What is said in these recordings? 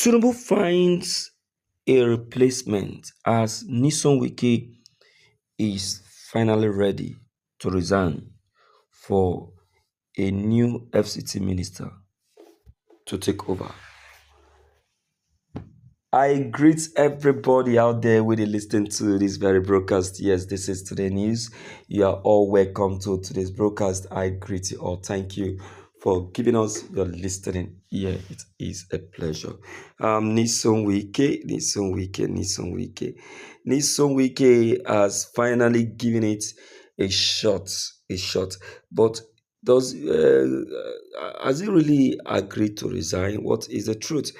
Tinubu finds a replacement as Nison Wike is finally ready to resign for a new FCT minister to take over. I greet everybody out there with listening to this very broadcast. Yes, this is Today News. You are all welcome to today's broadcast. I greet you all. Thank you for giving us your listening ear. It is a pleasure. Nison Wike, Nison Wike has finally given it a shot, But does has he really agreed to resign? What is the truth?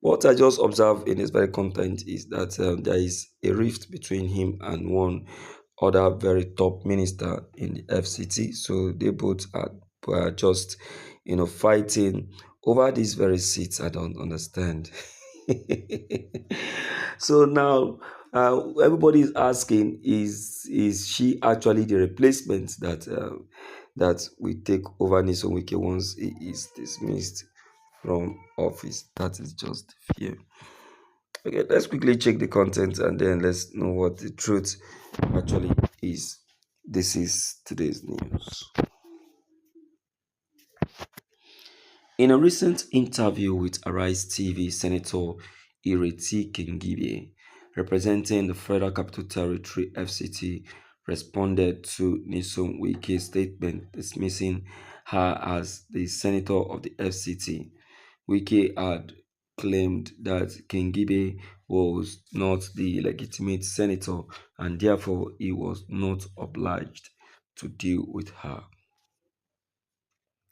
What I just observed in his very content is that there is a rift between him and one other very top minister in the FCT. So they both are just, fighting over these very seats. I don't understand. So now everybody is asking: Is she actually the replacement that we take over Nison Wike once he is dismissed from office? That is just fear. Okay, let's quickly check the content and then let's know what the truth actually is. This is today's news. In a recent interview with Arise TV, Senator Ireti Kingibe, representing the Federal Capital Territory FCT, responded to Nyesom Wike's statement dismissing her as the senator of the FCT. Wike had claimed that Kingibe was not the legitimate senator and therefore he was not obliged to deal with her.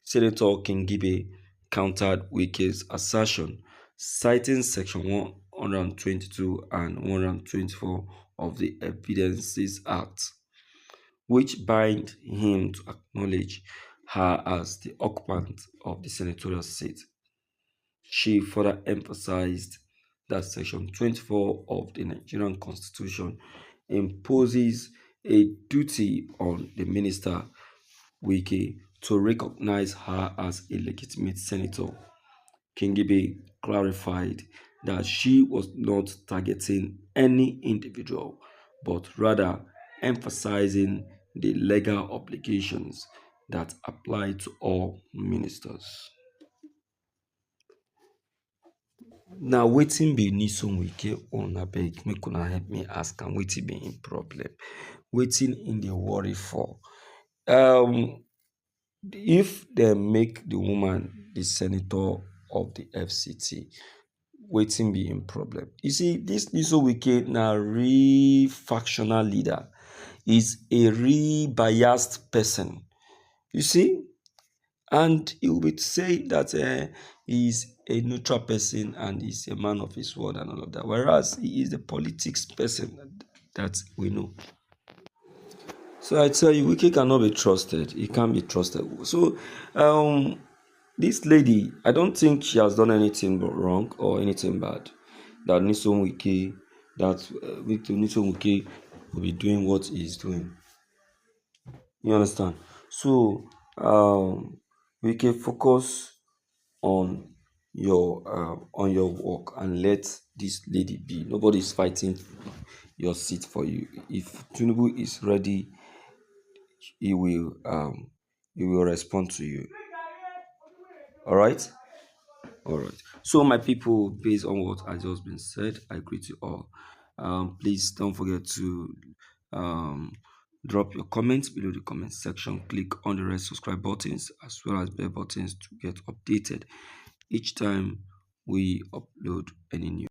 Senator Kingibe countered Wike's assertion, citing Section 122 and 124 of the Evidences Act, which bind him to acknowledge her as the occupant of the senatorial seat. She further emphasized that Section 24 of the Nigerian Constitution imposes a duty on the minister Wike to recognize her as a legitimate senator. Kingibe clarified that she was not targeting any individual, but rather emphasizing the legal obligations that apply to all ministers. Now, wetin be Nyesom Wike own? Abeg, make una help me ask am wetin be im problem? Wetin im dey worry for? Um, if dem make the woman the senator of the FCT, wetin be im problem? You see, this Nyesom Wike na real factional leader, is a real biased person. You see, and he will be saying that he is a neutral person and he's a man of his word and all of that, whereas he is the politics person that we know. So I tell you, Wike cannot be trusted. He can't be trusted. So this lady, I don't think she has done anything wrong or anything bad. That Nyesom Wike, Nyesom Wike will be doing what he's doing. You understand? So we can focus on your work and let this lady be. Nobody is fighting your seat for you. If Tinubu is ready, he will respond to you. All right. All right. So my people, based on what I just been said, I greet you all. Please don't forget to drop your comments below the comment section. Click on the red subscribe buttons as well as bell buttons to get updated each time we upload any new.